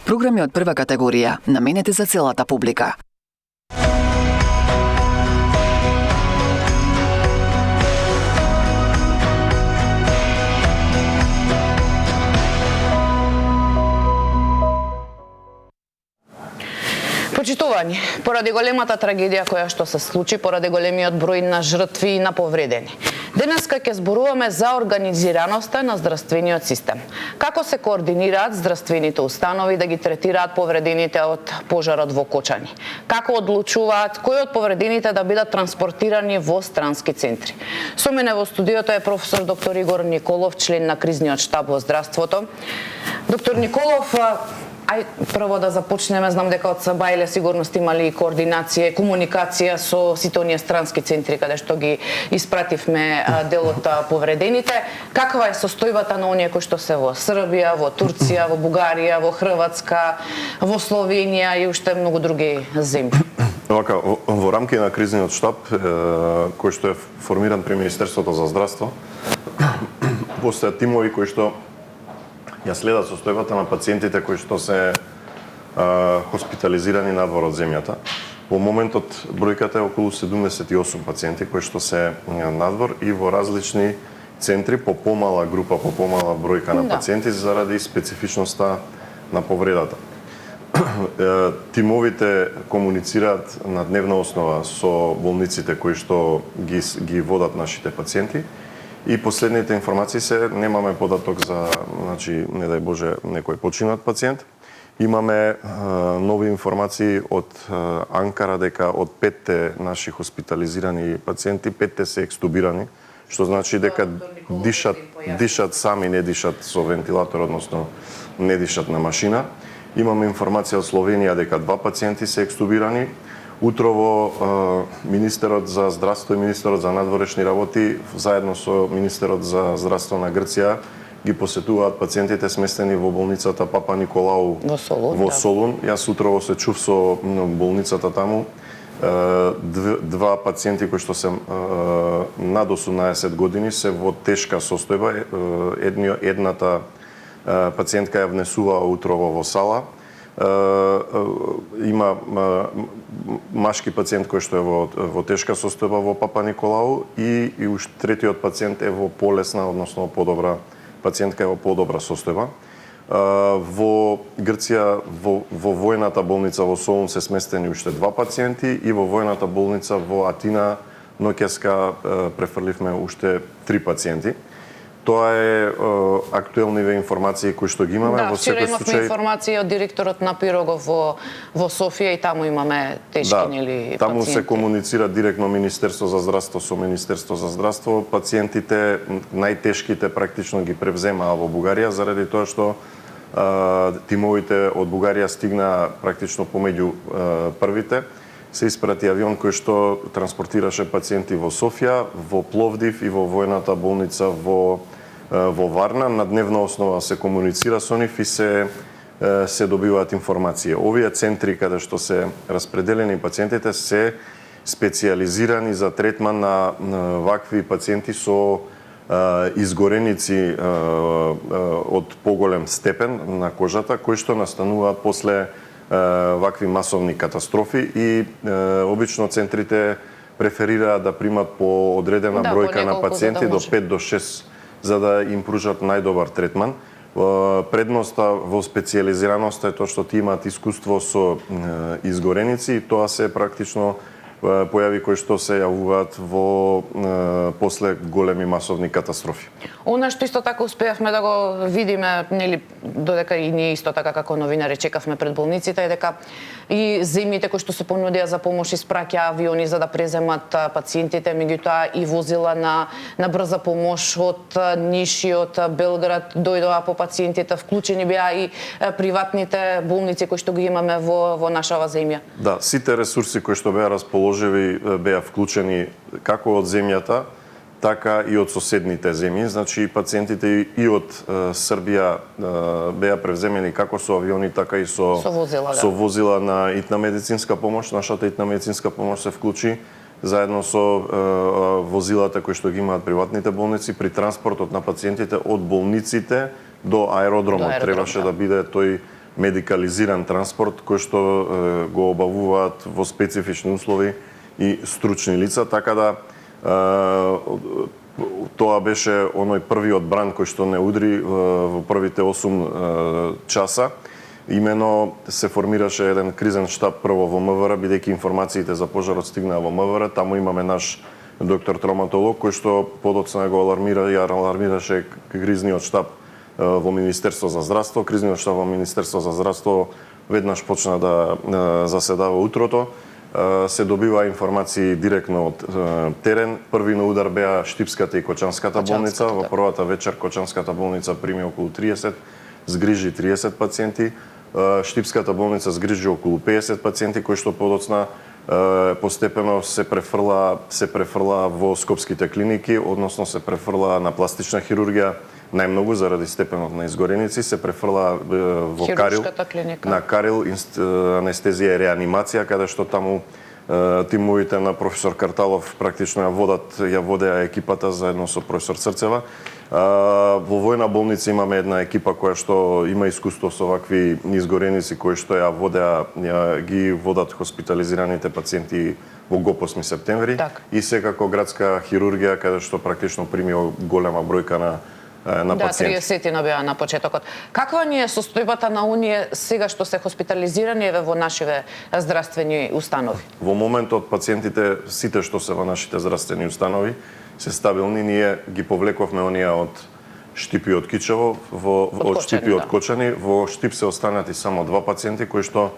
Програми од прва категорија, наменети за целата публика. Почитувани, поради големата трагедија која што се случи, поради големиот број на жртви и на повредени, денеска ќе зборуваме за организираноста на здравствениот систем. Како се координираат здравствените установи да ги третираат повредените од пожарот во Кочани? Како одлучуваат кои од повредените да бидат транспортирани во странски центри? Со мене во студиото е професор доктор Игор Николов, член на кризниот штаб во здравството. Доктор Николов, прво да започнеме, знам дека од Сабајле сигурно сте имали координација, комуникација со сите оние странски центри каде што ги испративме дел од повредените. Каква е состојбата на оние кои што се во Србија, во Турција, во Бугарија, во Хрватска, во Словенија и уште многу други земји? Вака, во рамки на кризниот штаб, кој што е формиран при Министерството за здравство, постојат тимови кои што ја следат состојбата на пациентите кои што се хоспитализирани надвор од земјата. Во моментот бројката е околу 78 пациенти кои што се надвор и во различни центри по помала група, по помала бројка на пациенти заради специфичноста на повредата. Тимовите комуницираат на дневна основа со болниците кои што ги водат нашите пациенти. И последните информации се, немаме податок за, значи, не дај Боже, некој починат пациент. Имаме нови информации од Анкара дека од 5 наши хоспитализирани пациенти, 5 се екстубирани, што значи дека дишат сами, не дишат со вентилатор, односно не дишат на машина. Имаме информација од Словенија дека 2 пациенти се екстубирани. Утрово министерот за здравство и министерот за надворешни работи заедно со министерот за здравство на Грција ги посетуваат пациентите сместени во болницата Папа Николау во Солун. Јас утрово се чув со болницата таму. 2 пациенти кои што се над 18 години се во тешка состојба. Едната пациентка ја внесува утрово во сала. Има машки пациент кој што е во тешка состојба во Папа Николау и уште третиот пациент е во полесна, односно подобра, пациентка е во подобра состојба. Во Грција, во војната болница во Солун се сместени уште 2 пациенти и во војната болница во Атина ноќеска префрливме уште 3 пациенти. Тоа е актуелниве информации кои што ги имаме. Да, вчера имавме информација од директорот на Пирогов во Софија и таму имаме тешки пациенти. Таму се комуницира директно Министерство за здравство со Министерство за здравство. Пациентите, најтешките практично ги превземаа во Бугарија, заради тоа што тимовите од Бугарија стигнаа практично помеѓу првите. Се испрати авион кој што транспортираше пациенти во Софија, во Пловдив и во војната болница во Варна. На дневна основа се комуницира со нив и се добиваат информации. Овие центри каде што се распределени пациентите се специјализирани за третман на вакви пациенти со изгореници од поголем степен на кожата, кои што настануваат после вакви масовни катастрофи и обично центрите преферираат да примат по одредена бројка на пациенти до 5 до 6 за да им пружат најдобар третман. Предноста во специјализираноста е тоа што ти имаат искуство со изгореници и тоа се практично појави кои што се јавуваат после големи масовни катастрофи. Она што исто така успеавме да го видиме, нели, додека и ние исто така како новинари чекавме пред болниците, е дека и земјите кои што се понудија за помош испраќа авиони за да преземат пациентите, меѓутоа и возила на брза помош од Ниш и од Белград дојдоа по пациентите, вклучени беа и приватните болници кои што ги имаме во нашава земја. Да, сите ресурси кои што беа расположени беа вклучени како од земјата, така и од соседните земји. Значи, пациентите и од Србија беа превземени како со авиони, така и со возила на итна медицинска помош. Нашата итна медицинска помош се вклучи заедно со возилата кои што ги имаат приватните болници при транспортот на пациентите од болниците до аеродромот. Требаше да биде тој медикализиран транспорт кој што го обавуваат во специфични услови и стручни лица, така да тоа беше оној првиот бран кој што не удри во првите 8 часа. Имено се формираше еден кризен штаб прво во МВР, бидејќи информациите за пожарот стигнаа во МВР, таму имаме наш доктор травматолог кој што подоцна го алармираше кризниот штаб во Министерство за здравство. Кризниот штаб во Министерство за здравство веднаш почна да заседава утрото. Се добива информации директно од терен. Први на удар беа Штипската и Кочанската болница. Во првата вечер Кочанската болница прими околу 30, згрижи 30 пациенти. Штипската болница згрижи околу 50 пациенти, кои што подоцна постепено се префрла во скопските клиники, односно се префрла на пластична хирургија, најмногу заради степенот на изгореници, се префрла во Карил, на Карил анестезија и реанимација, каде што таму тимовите на професор Карталов практично ја водеа екипата заедно со професор Црцева. Во војна болница имаме една екипа која што има искуство со вакви изгореници кои што ги водат хоспитализираните пациенти во ГОП 8 септември и секако градска хирургија каде што практично прими голема бројка на пациенти. 30 беа на почетокот. Каква ни е состојбата на оние сега што се хоспитализирани во нашиве здравствени установи? Во моментот пациентите сите што се во нашите здравствени установи се стабилни. Ние ги повлековме оние од Штип и од Кичево, од Штип и од Кочани. Во Штип се останати само 2 пациенти кои што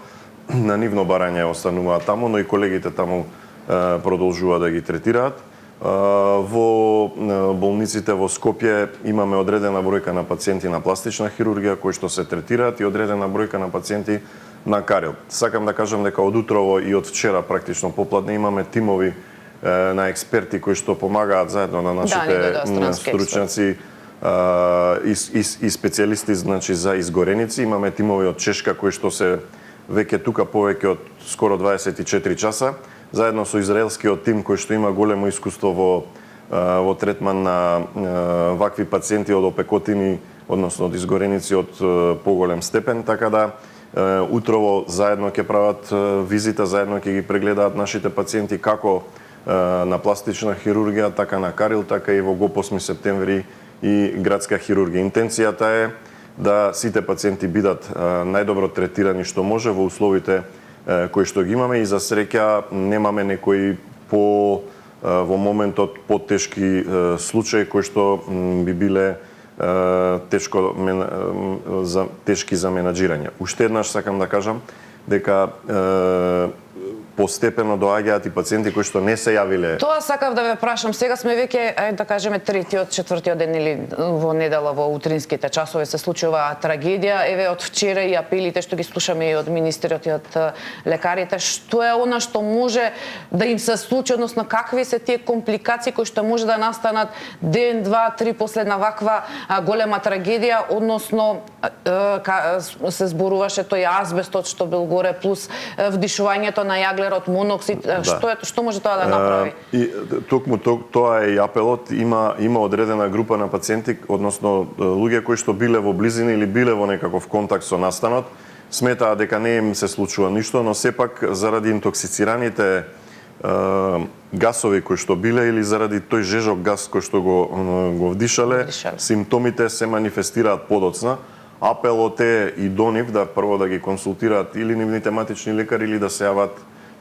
на нивно барање остануваат таму, но и колегите таму продолжуваат да ги третираат. Во болниците во Скопје имаме одредена бројка на пациенти на пластична хирургија кои што се третираат и одредена бројка на пациенти на Карил. Сакам да кажам дека од утрово и од вчера практично попладне имаме тимови на експерти кои што помагаат заедно на нашите стручњаци и специјалисти, значи за изгореници. Имаме тимови од Чешка кои што се веќе тука повеќе од скоро 24 часа, заедно со израелскиот тим кој што има големо искуство во третман на вакви пациенти од опекотини, односно од изгореници од поголем степен, така да утрово заедно ќе прават визита, заедно ќе ги прегледаат нашите пациенти како на пластична хирургија, така на Карил, така и во ГОП 8 септември и градска хирургија. Интенцијата е да сите пациенти бидат најдобро третирани што може во условите кои што ги имаме и за среќа немаме некои во моментот потешки случаи кои што би биле тешки за менаџирање. Уште еднаш сакам да кажам дека постепено доаѓаат и пациенти кои што не се јавиле. Тоа сакав да ве прашам. Сега сме веќе, да кажеме, третиот, четвртиот ден или во недела во утринските часови се случува трагедија. Еве од вчера и апелите што ги слушаме и од министерот и од лекарите, што е она што може да им се случи, односно какви се тие компликации кои што може да настанат ден, два, три после на ваква голема трагедија, односно се зборуваше тој азбестот што бил горе плюс вдишувањето на јаглерод моноксид, што може тоа да направи? И токму тоа е и апелот. Има одредена група на пациенти, односно луѓе кои што биле во близина или биле во некаков контакт со настанот, сметаа дека не им се случува ништо, но сепак заради интоксицираните гасови кои што биле или заради тој жежок гас кој што го вдишале, симптомите се манифестираат подоцна. Апелот е и до нив да прво да ги консултираат или нивните матични лекари или да се јават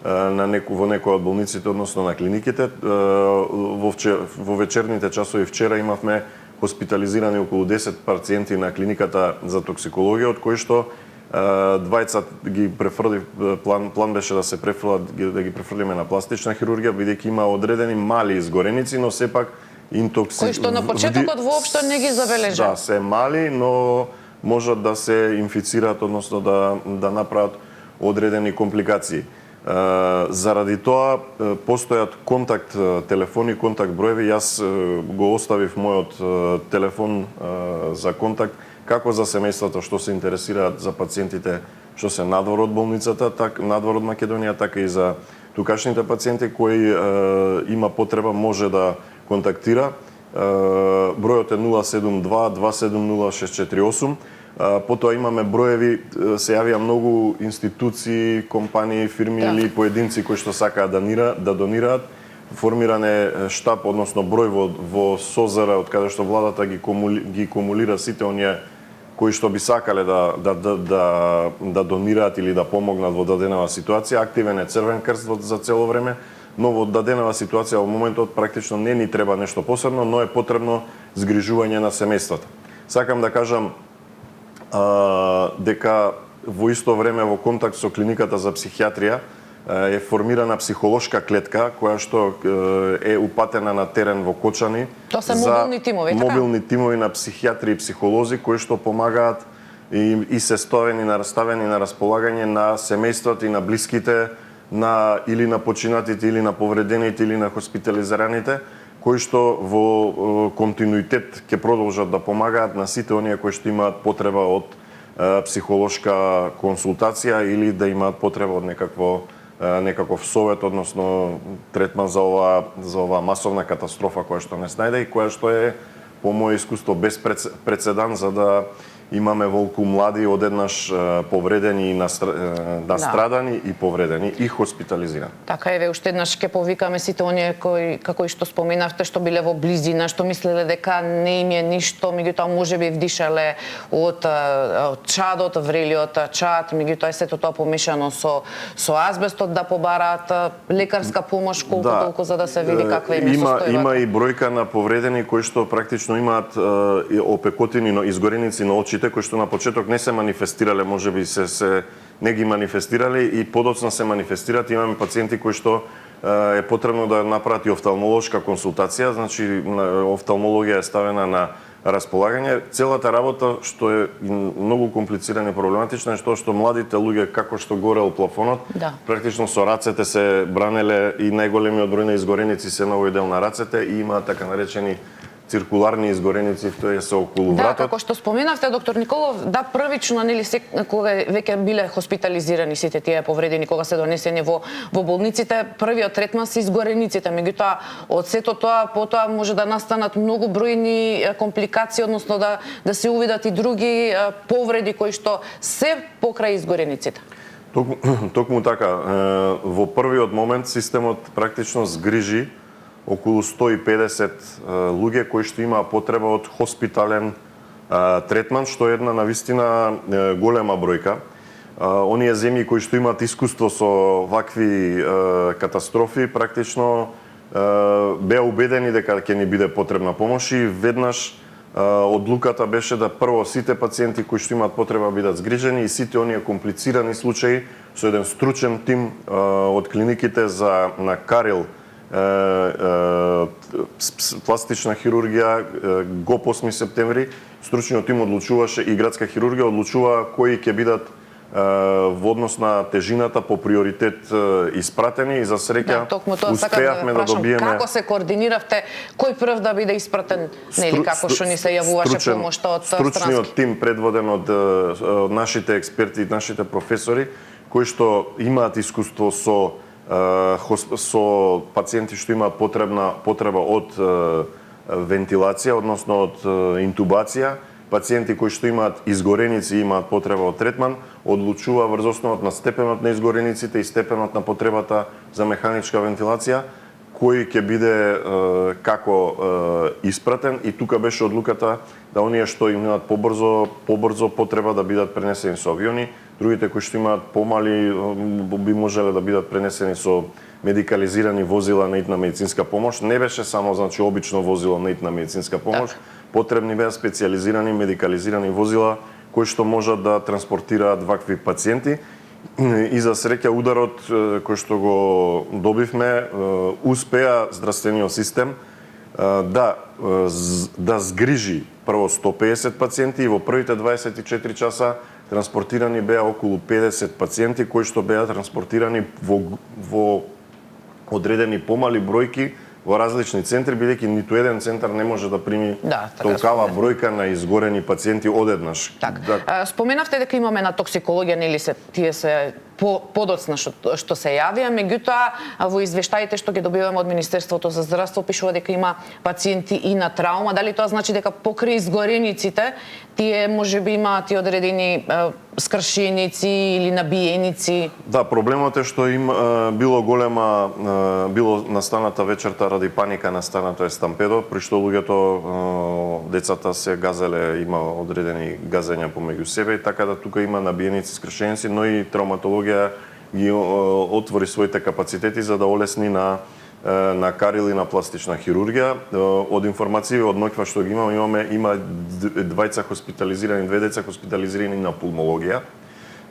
во некоја од болниците, односно на клиниките. Во вечерните часови вчера имавме хоспитализирани околу 10 пациенти на клиниката за токсикологија, од кои што двајца ги префрли, план беше да се префрлат, да ги префрлиме на пластична хирургија, бидејќи има одредени мали изгореници, но сепак кои што на почетокот воопшто не ги забележа. Да, се мали, но можат да се инфицираат, односно да направат одредени компликации. Заради тоа постојат контакт телефони, контакт броеви. Јас го оставив мојот телефон за контакт како за семејствата што се интересираат за пациентите што се надвор од болницата, надвор од Македонија, така и за тукашните пациенти кои има потреба може да контактира. Бројот е 072 270 648. Потоа имаме броеви, се јавија многу институции, компании, фирми или поединци кои што сакаат да донираат. Формиран е штаб, односно број во СОЗР, од каде што владата ги кумулира сите оние кои што би сакале да донираат или да помогнат во даденава ситуација. Активен е Црвен крст за цело време, но во даденава ситуација во моментот практично не ни треба нешто посебно, но е потребно згрижување на семејствата. Сакам да кажам дека во исто време во контакт со клиниката за психијатрија е формирана психолошка клетка која што е упатена на терен во Кочани. Тоа се мобилни тимови, така? Мобилни тимови на психијатри и психолози кои што помагаат и се ставени на располагање на семејствата и на блиските или на починатите или на повредените или на хоспитализираните, кои што во континуитет ќе продолжат да помагаат на сите оние кои што имаат потреба од психолошка консултација или да имаат потреба од некаков совет, односно третман за оваа масовна катастрофа која што не снајде и која што е по моје искуство без прецедан за да имаме волку млади одеднаш повредени и настрадани и повредени и хоспитализирани. Така еве уште еднаш ќе повикаме сите оние кои како и што споменавте што биле во близина, што мислеле дека не им е ништо, меѓутоа можеби вдишале од чадот, врелиот чад, меѓутоа сето тоа помешано со азбестот да побараат лекарска помош колку толку за да се види каква им е состојбата. Има и бројка на повредени кои што практично имаат опекотини, изгореници на очи кои што на почеток не се манифестирале, можеби не ги манифестирале и подоцна се манифестираат. Имаме пациенти кои што е потребно да направат и офталмолошка консултација, значи офталмологија е ставена на располагање. Целата работа што е многу комплицирана и проблематична е што младите луѓе како што горел плафонот, практично со рацете се бранеле и најголемиот број на изгореници се на овој дел на рацете и имаат така наречени циркуларни изгореници, тоа се околу вратот. Да, како што споменавте, доктор Николов, првично, нели, кога веќе биле хоспитализирани сите тие повредени, кога се донесени во болниците, првиот третман се изгорениците, меѓутоа од сето тоа потоа може да настанат многу бројни компликации, односно да се увидат и други повреди кои што се покрај изгорениците. Токму така, во првиот момент системот практично згрижи околу 150 луѓе кои што имаа потреба од хоспитален третман, што е една навистина голема бројка. Оние земји кои што имаат искуство со вакви катастрофи, практично беа убедени дека ќе ни биде потребна помош и веднаш одлуката беше да прво сите пациенти кои што имаат потреба бидат згрижени и сите оние комплицирани случаи со еден стручен тим од клиниките на Карил, пластична хирургија, ГОП 8 септември, стручниот тим одлучуваше и градска хирургија одлучува кои ќе бидат во однос на тежината по приоритет испратени и за среќа успеавме да добиеме. Како се координиравте, кој прв да биде испратен, нели како што ни се јавуваше помошта од странски? Стручниот тим предводен од нашите експерти, нашите професори кои што имаат искуство со пациенти што имаат потреба од вентилација, односно од интубација, пациенти кои што имаат изгореници и имаат потреба од третман, одлучува врз основа на степенот на изгорениците и степенот на потребата за механичка вентилација, кој ќе биде како испратен и тука беше одлуката да оние што имаат побрзо потреба да бидат пренесени со авиони, другите кои што имаат помали би можеле да бидат пренесени со медикализирани возила на итна медицинска помош. Не беше само обично возило на итна медицинска помош, потребни беа специјализирани медикализирани возила кои што можат да транспортираат вакви пациенти. И за среќа ударот кој што го добивме успеа здравствениот систем да згрижи прво 150 пациенти и во првите 24 часа транспортирани беа околу 50 пациенти кои што беа транспортирани во одредени помали бројки во различни центри, бидејќи ниту еден центар не може да прими толкава бројка на изгорени пациенти одеднаш. Споменавте дека имаме на токсикологија, нели тие се подоцна што се јавија, меѓутоа во извештаите што ги добиваме од Министерството за здравство пишува дека има пациенти и на траума. Дали тоа значи дека покрај изгорениците тие можеби имаат и одредени скршеници или набиеници? Да, проблемот е што им било било настаната вечерта ради паника, настанато е стампедо, при што луѓето, децата се газеле, има одредени газења помеѓу себе, и така да тука има набиеници, скршеници, но и травматологија ги отвори своите капацитети за да олесни на карил и на пластична хирургија. Од информации од ноќва што ги има двајца хоспитализирани, две деца хоспитализирани на пулмологија,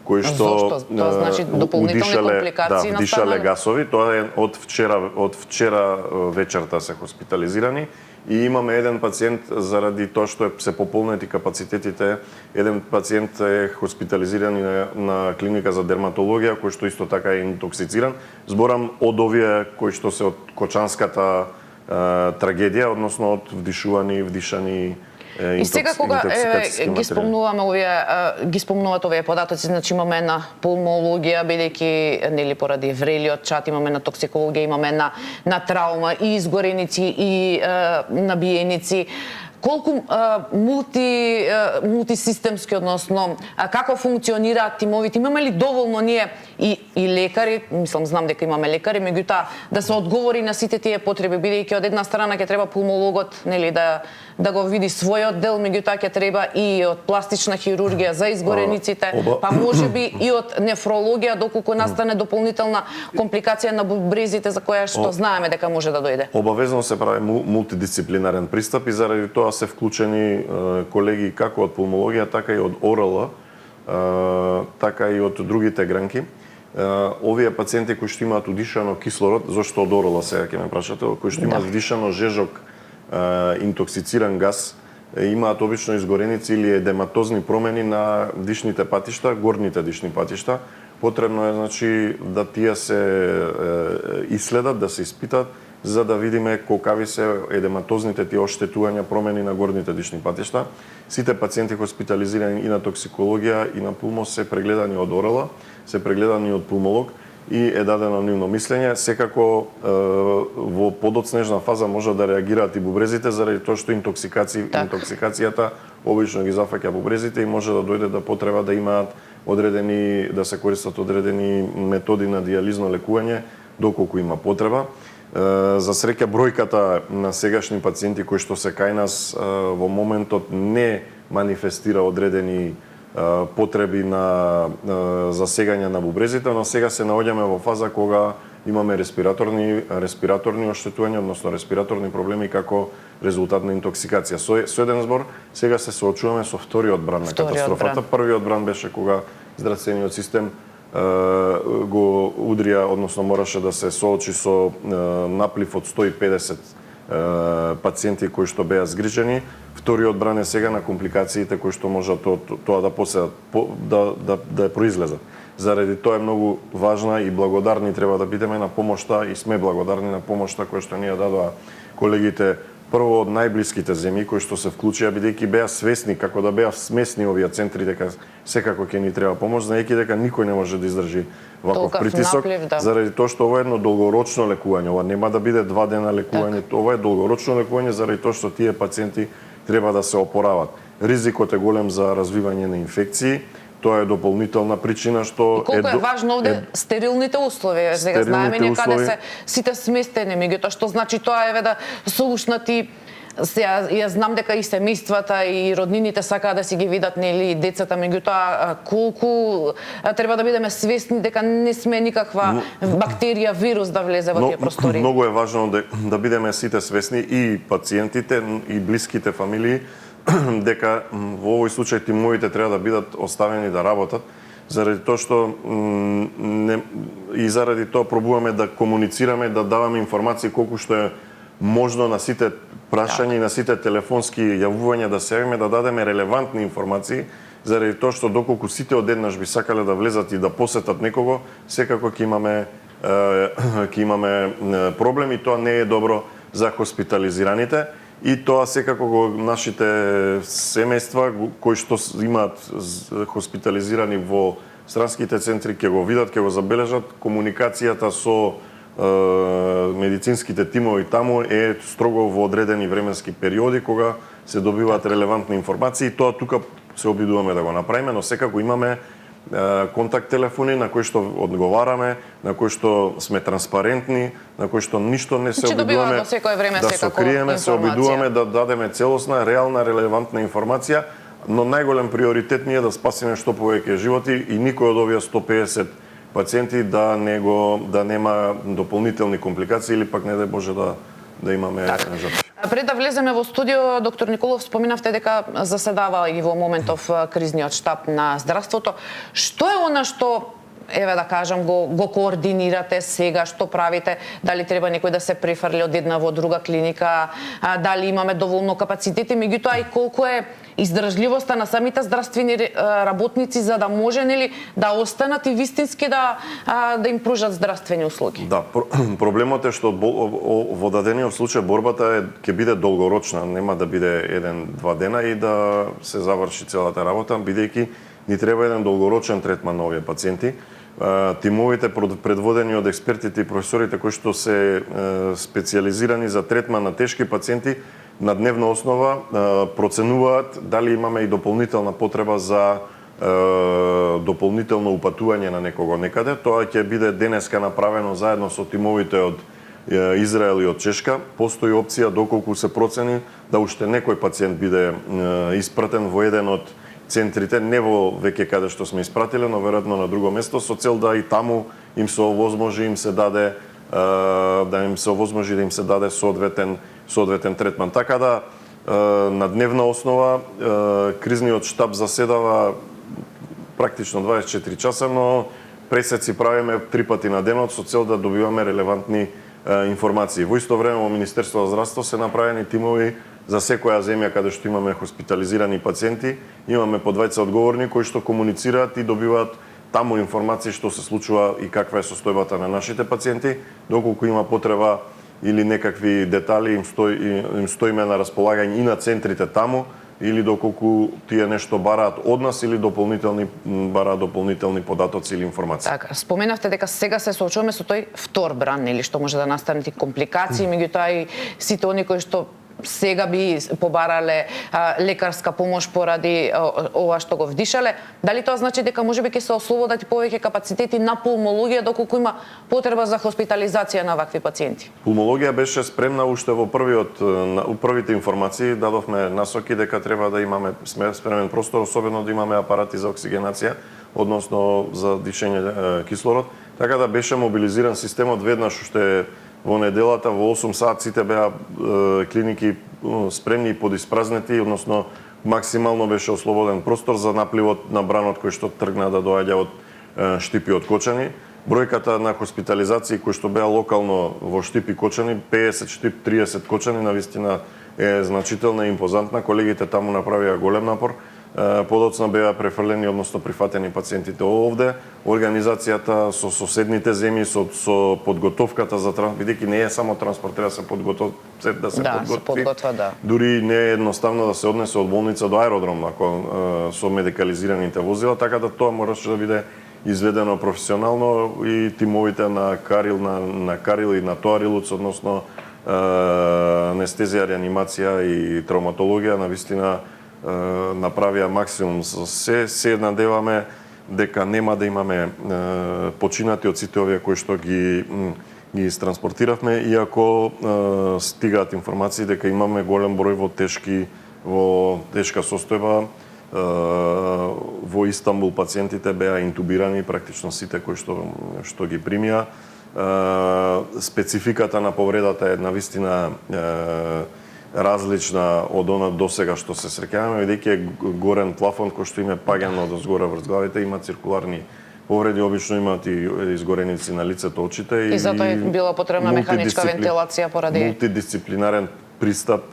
кои што тоа значи дополнителни компликации вдишале гасови. Тоа е од вчера вечерта се хоспитализирани. И имаме еден пациент, заради тоа што се пополнети капацитетите, еден пациент е хоспитализиран на клиника за дерматологија, кој што исто така е интоксициран. Зборам од овие кои што се од Кочанската трагедија, односно од вдишани и сега кога ги спомнуват овие податоци, значи имаме на пулмологија, бидејќи нели поради врелиот чат, имаме на токсикологија, имаме на траума и изгореници и набиеници. Колку мултисистемски, односно како функционираат тимовите? Имаме ли доволно ние и лекари, мислам, знам дека имаме лекари, меѓутоа да се одговори на сите тие потреби, бидејќи од една страна ќе треба пулмологот, нели, да го види својот дел, меѓутоа ќе треба и од пластична хирургија за изгорениците, па можеби и од нефрологија, доколку настане дополнителна компликација на бубрезите, за која што знаеме дека може да дојде. Обавезно се прави мултидисциплинарен пристап и заради тоа се вклучени колеги како од пулмологија, така и од ОРЛ, така и од другите гранки. Овие пациенти кои што имаат удишано кислород, зашто од ОРЛ сега ќе ме прашате, кои што имаат вдишано жежок интоксициран газ, имаат обично изгореници или едематозни промени на дишните патишта, горните дишни патишта. Потребно е, значи, да тие се исследат, да се испитат, за да видиме колкави се едематозните тие оштетувања, промени на горните дишни патишта. Сите пациенти хоспитализирани и на токсикологија и на пулмо се прегледани од ОРЛ, се прегледани од пулмолог и е дадено нивно мислење. Секако во подоцнежна фаза може да реагираат и бубрезите, заради тоа што интоксикацијата обично ги зафаќа бубрезите и може да дојде до потреба да имаат одредени, да се користат одредени методи на дијализно лекување, доколку има потреба. За среќа бројката на сегашни пациенти кои што се кај нас во моментот не манифестира одредени потреби на засегање на бубрезите, но сега се наоѓаме во фаза кога имаме респираторни оштетувања, односно респираторни проблеми како резултат на интоксикација. Со еден збор, сега се соочуваме со вториот бран на катастрофата. Првиот бран беше кога здравствениот систем го удрија, односно мораше да се соочи со наплив од 150 пациенти кои што беа згрижени. Вториот бран е сега на компликациите кои што можат тоа да поседат, да произлезат. Заради тоа е многу важна и благодарни треба да бидеме на помошта и сме благодарни на помошта која што ни ја дадоа колегите прво од најблиските земји кои што се вклучија, бидејќи беа свесни како да беа смесни овие центри дека секако ќе ни треба помош, знаејќи дека никој не може да издржи ваков притисок, заради тоа што ова е едно долгорочно лекување. Ова нема да биде 2 дена лекување, ова е долгорочно лекување заради тоа што тие пациенти треба да се опорават. Ризикот е голем за развивање на инфекции. Тоа е дополнителна причина што и колку е важно овде стерилните услови. Сега знаеме дека се сите сместени, меѓутоа што значи тоа е да соушнати. Ја знам дека и семејствата и роднините сакаат да си ги видат нели децата, меѓутоа колку треба да бидеме свесни дека не сме никаква бактерија, вирус да влезе во тие простори. Многу е важно да бидеме сите свесни, и пациентите и блиските фамилии, дека во овој случај тимовите треба да бидат оставени да работат, заради тоа што и заради тоа пробуваме да комуницираме, да даваме информации колку што е можно на сите прашања и на сите телефонски јавувања да се јавиме, да дадеме релевантни информации, заради тоа што доколку сите одеднаш би сакале да влезат и да посетат некого, секако ќе имаме проблем и тоа не е добро за хоспитализираните. И тоа секако го нашите семејства кои што имаат хоспитализирани во странските центри ќе го видат, ќе го забележат. Комуникацијата со медицинските тимови таму е строго во одредени временски периоди кога се добиваат релевантни информации. Тоа тука се обидуваме да го направиме, но секако имаме контакт телефони на кои што одговараме, на кои што сме транспарентни, на кои што ништо не се обидуваме да сокриеме, се обидуваме да дадеме целосна, реална, релевантна информација, но најголем приоритет ни е да спасиме што повеќе животи и никој од овие 150 пациенти да нема дополнителни компликации или пак не дај Боже да имаме жртви. Пред да влеземе во студио, доктор Николов, споминавте дека заседава и во моментов кризниот штаб на здравството. Што е она што, еве да кажам, го координирате сега, што правите? Дали треба некој да се префрли од една во друга клиника? Дали имаме доволно капацитети? Меѓутоа и колку е издржливоста на самите здравствени работници за да може нели да останат и вистински да им пружат здравствени услуги? Да, проблемот е што во дадениот случај борбата ќе биде долгорочна, нема да биде 1-2 дена и да се заврши целата работа, бидејќи ни треба еден долгорочен третман на овие пациенти. Тимовите предводени од експертите и професорите кои што се специјализирани за третман на тешки пациенти на дневна основа проценуваат дали имаме и дополнителна потреба за дополнително упатување на некого некаде. Тоа ќе биде денеска направено заедно со тимовите од Израел и од Чешка. Постои опција доколку се процени да уште некој пациент биде испратен во еден од центрите, не во веќе каде што сме испратиле, но веројатно на друго место, со цел да и таму им се овозможи да им се даде соодветен третман. Така да на дневна основа кризниот штаб заседава практично 24 часа, но пресеци правиме 3 пати на денот со цел да добиваме релевантни информации. Во исто време во Министерството за здравство се направени тимови за секоја земја каде што имаме хоспитализирани пациенти, имаме по двајца одговорни кои што комуницираат и добиваат таму информации што се случува и каква е состојбата на нашите пациенти, доколку има потреба или некакви детали им стоиме на располагање и на центрите таму, или доколку тие нешто бараат од нас или бараат дополнителни податоци или информации. Така, споменавте дека сега се соочуваме со тој втор бран, или што може да настанат и компликации, меѓутоа и сите они кои што сега би побарале лекарска помош поради ова што го вдишале. Дали тоа значи дека можеби ќе се ослободат и повеќе капацитети на пулмологија доколку има потреба за хоспитализација на вакви пациенти? Пулмологија беше спремна уште во првите информации, дадовме насоки дека треба да имаме спремен простор, особено да имаме апарати за оксигенација, односно за дишење кислород. Така да беше мобилизиран системот веднаш уште во неделата во 8 сат сите беа клиники спремни и подиспразнети, односно максимално беше ослободен простор за напливот на бранот кој што тргна да доаѓа од Штип и од Кочани. Бројката на хоспитализации кои што беа локално во Штип и Кочани, 50 Штип, 30 Кочани, навистина е значителна и импозантна. Колегите таму направија голем напор. Подоцна беа префрлени, односно прифатени пациентите овде. Организацијата со соседните земји, со подготовката за транспорт, бидејќи не е само транспорт, треба да се подготви. Дури не е едноставно да се однесе од болница до аеродром со медикализираните возила, така да тоа мораше да биде изведено професионално и тимовите на Карил и на Тоарилуц, односно анестезија, реанимација и травматологија, навистина направија максимум. Се надеваме дека нема да имаме починати од сите овие кои што ги транспортиравме, иако стигаат информации дека имаме голем број во тешка состојба. Во Истанбул пациентите беа интубирани, практично сите кои што ги примија. Спецификата на повредата е навистина различна од она досега што се среќаваме, бидејќи е горен плафон кој што им е паѓан од згоре врз главите, има циркуларни повреди, обично имаат и изгореници на лицето, очите и затоа е била потребна механичка вентилација поради мултидисциплинарен пристап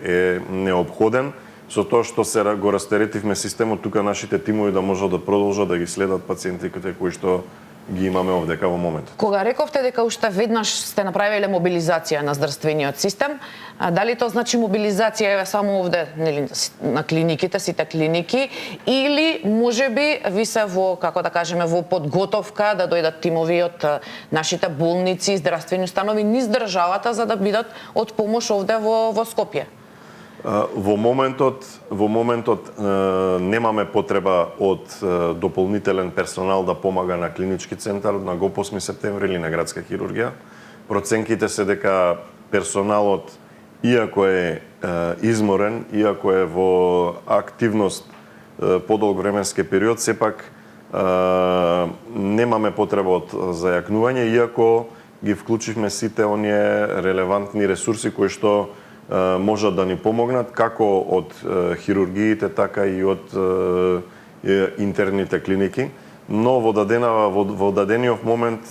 е неопходен. Со тоа што го растеретивме системот, тука нашите тимови да можат да продолжат да ги следат пациентите кои што ги имаме овдека во моментот. Кога рековте дека уште веднаш сте направиле мобилизација на здравствениот систем, дали тоа значи мобилизација само овде, нели, на клиниките, сите клиники, или можеби ви се во, како да кажеме, во подготовка да дојдат тимови од нашите болници и здравствени установи низ државата за да бидат од помош овде во Скопје? Во моментот немаме потреба од дополнителен персонал да помага на клинички центар, на ГОП 8 септември или на градска хирургија. Проценките се дека персоналот, иако е изморен, иако е во активност подолг временски период, сепак немаме потреба од зајакнување, иако ги вклучивме сите оние релевантни ресурси кои што можат да ни помогнат, како од хирургиите, така и од интерните клиники. Но во дадениот момент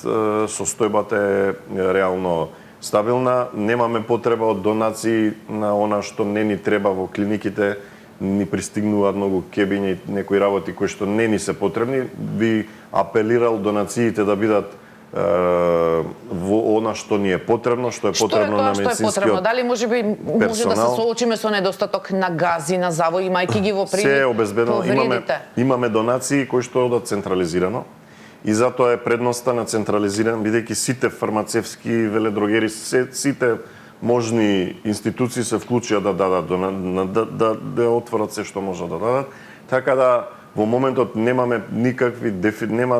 состојбата е реално стабилна. Немаме потреба од донации на она што не ни треба во клиниките. Ни пристигнуваат многу кебиња и некои работи кои што не ни се потребни. Би апелирал донациите да бидат во она што ни е потребно, што е потребно на медицинскиот персонал. Дали може да се соочиме со недостаток на гази, на завои, имајќи ги во предвид? Се е обезбедено. Имаме донации кои што одат централизирано и затоа е предноста на централизиран, бидејќи сите фармацевски веледрогери, сите можни институции се вклучија да дадат, да отворат се што можат да дадат. Така да во моментот нема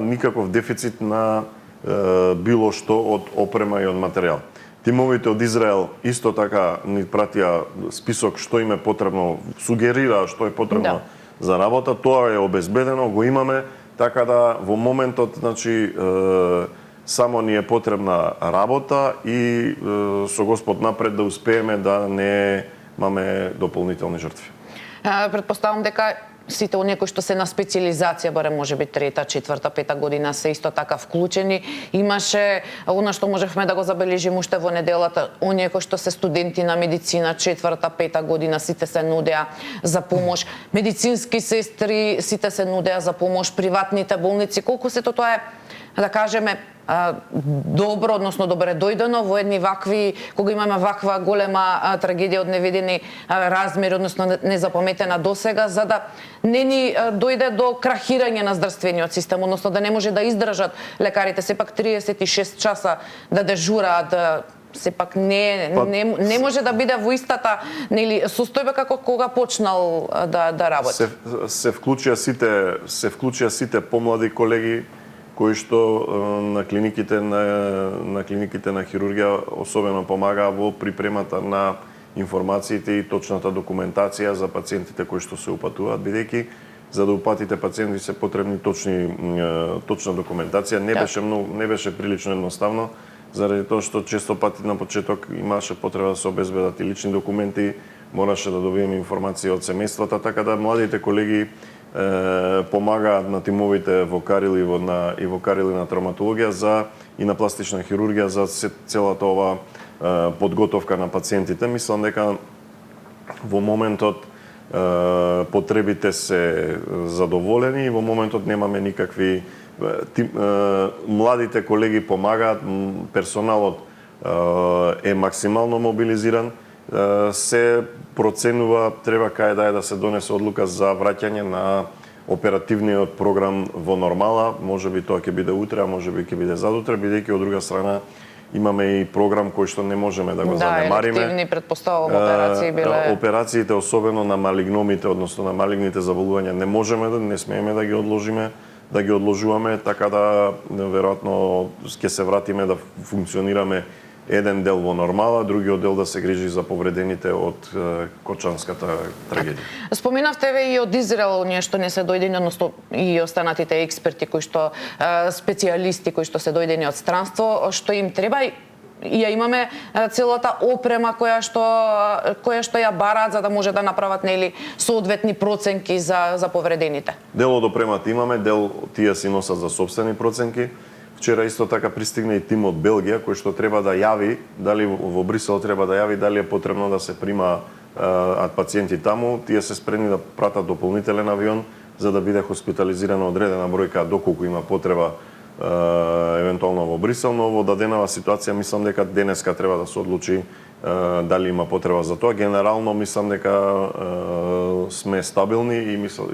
никаков дефицит на било што од опрема и од материјал. Тимовите од Израел исто така ни пратија список што им е потребно, сугерира што е потребно за работа, тоа е обезбедено, го имаме, така да во моментот, значи, само ни е потребна работа и со Господ напред да успееме да не имаме дополнителни жртви. Претпоставам дека сите оние кои што се на специализација, барем можеби трета, четврта, пета година се исто така вклучени. Имаше она што можевме да го забележиме уште во неделата, оние кои што се студенти на медицина, четврта, пета година, сите се нудеа за помош. Медицински сестри, сите се нудеа за помош, приватните болници, колку сето тоа е, да кажеме, добро, односно добре дојдено во едни вакви, кога имаме ваква голема трагедија од невидени размери, односно незапаметена досега, за да не ни дојде до крахирање на здравствениот систем, односно да не може да издржат лекарите сепак 36 часа да дежураат, сепак не може да биде во истата, нели, состојба како кога почнал да работи. Се вклучија сите помлади колеги кои што на клиниките на хирургија особено помагаа во припремата на информациите и точната документација за пациентите кои што се упатуваат, бидејќи за да упатите пациенти се потребни точна документација. Не беше прилично едноставно, заради тоа што често пати на почеток имаше потреба да се обезбедат и лични документи, мораше да добиеме информација од семејствата, така да младите колеги помагаат на тимовите во Карил и во Карил и на травматологија и на пластична хирургија за целата ова подготовка на пациентите. Мислам дека во моментот потребите се задоволени и во моментот немаме никакви младите колеги помагаат, персоналот е максимално мобилизиран, се проценува треба кај да се донесе одлука за враќање на оперативниот програм во нормала, можеби тоа ќе биде утре, а можеби ќе биде задутре, бидејќи од друга страна имаме и програм кој што не можеме да го занемариме. Елективни претпоставувам операции биле. Операциите, особено на малигномите, односно на малигните заболувања, не смееме да ги одложуваме, така да веројатно ќе се вратиме да функционираме еден дел во нормала, другиот дел да се грижи за повредените од Кочанската трагедија. Споминавте и од Израел, оние што не се дојдени, односно и останатите експерти кои што специјалисти кои што се дојдени од странство, што им треба и ја имаме целата опрема која што ја бараат за да може да направат нели соодветни проценки за повредените. Дел од опремата имаме, дел тие си носат за сопствени проценки. Вчера исто така пристигна и тим од Белгија кој што треба да јави, дали во Брисел треба да јави дали е потребно да се прима пациенти таму. Тие се спремни да пратат дополнителен авион за да биде хоспитализирана одредена бројка доколку има потреба евентуално во Брисел, но во даденава ситуација мислам дека денеска треба да се одлучи дали има потреба за тоа. Генерално мислам дека сме стабилни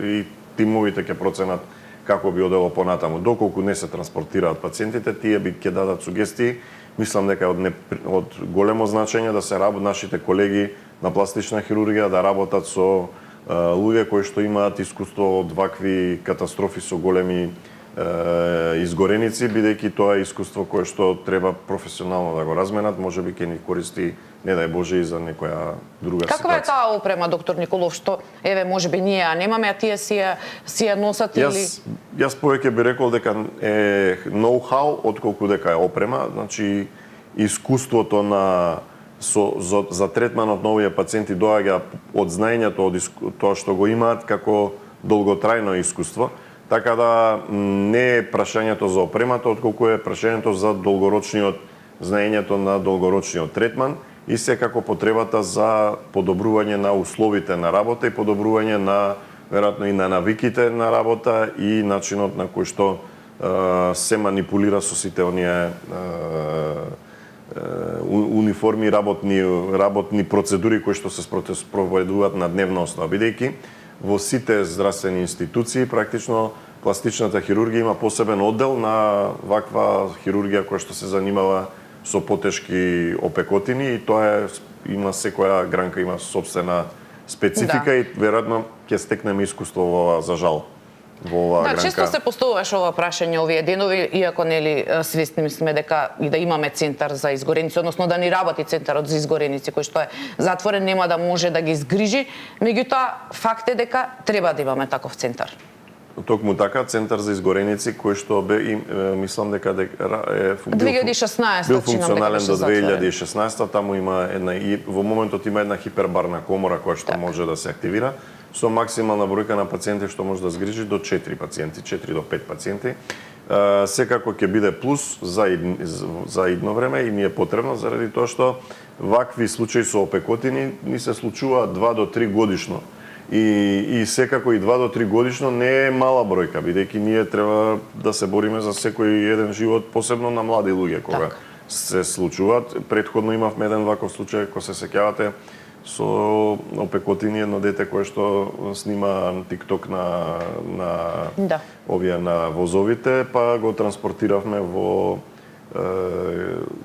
и тимовите ќе проценат како би одело понатаму. Доколку не се транспортираат пациентите, тие би ќе дадат сугестии. Мислам дека од големо значење да се работат нашите колеги на пластична хирургија да работат со луѓе кои што имаат искуство од вакви катастрофи со големи изгореници, бидејќи тоа е искуство кое што треба професионално да го разменат, можеби ќе ни користи, не дај Боже, и за некоја друга ситуација. Каква е таа опрема, доктор Николов, што еве можеби ние ја немаме, а тие си ја носат или Јас повеќе би рекол дека е ноу-хау отколку дека е опрема, значи искуството за третманот на овие пациенти доаѓа од знаењето од тоа што го имаат како долготрајно искуство. Така да не е прашањето за опремата, отколку е прашањето за знаењето на долгорочниот третман и секако потребата за подобрување на условите на работа и подобрување на веројатно и на навиките на работа и начинот на кој што се манипулира со сите оние униформи работни процедури кои што се спроведуваат на дневна основа, бидејќи во сите здравствени институции практично пластичната хирургија има посебен оддел на ваква хирургија која што се занимава со потешки опекотини и тоа има секоја гранка има собствена специфика и веројатно ќе стекнеме искуство во ова, за жал. Да, често се поставуваш ова прашање овие денови, иако нели свесни сме дека и да имаме центар за изгореници, односно да ни работи центарот за изгореници кој што е затворен, нема да може да ги згрижи, меѓутоа факт е дека треба да имаме таков центар. Токму така, центар за изгореници кој што мислам дека е 2016 бил функционален до 2016, таму има во моментот има една хипербарна комора која што може да се активира со максимална бројка на пациенти што може да згрижи до 4 пациенти, 4 до 5 пациенти. Секако ќе биде плюс за идно време и ни е потребно заради тоа што вакви случаи со опекотини ни се случуваат 2 до 3 годишно. И секако и 2 до 3 годишно не е мала бројка, бидејќи ние треба да се бориме за секој еден живот, посебно на млади луѓе кога се случуваат. Претходно имавме еден ваков случај, кој се сеќавате, со опекотини едно дете кое што снима TikTok на овие на возовите, па го транспортиравме во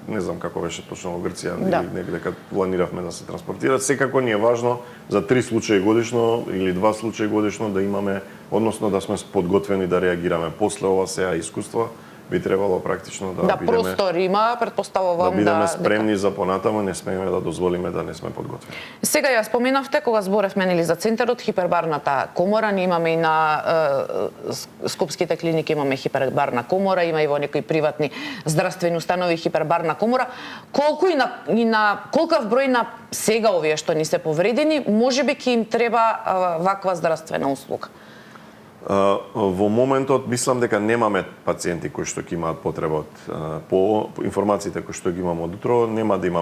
не знам како беше точно во Грција, негде каде планиравме да се транспортира. Секако ни е важно за 3 случаи годишно или 2 случаи годишно да имаме, односно да сме подготвени да реагираме. После ова сеа искуство би требало практично да бидеме простор има, претпоставувам да бидеме спремни за понатаму, не смееме да дозволиме да не сме подготвени. Сега ја споменавте кога зборевме нели за центарот, хипербарната комора, ние имаме и на скопските клиники имаме хипербарна комора, има и во некои приватни здравствени установи хипербарна комора. Колку и на колкав број на сега овие што ни се повредени, можеби ќе им треба ваква здравствена услуга? Во моментот мислам дека немаме пациенти кои што ќе имаат потреба од по информациите кои што ги имаме од утро, нема да имаме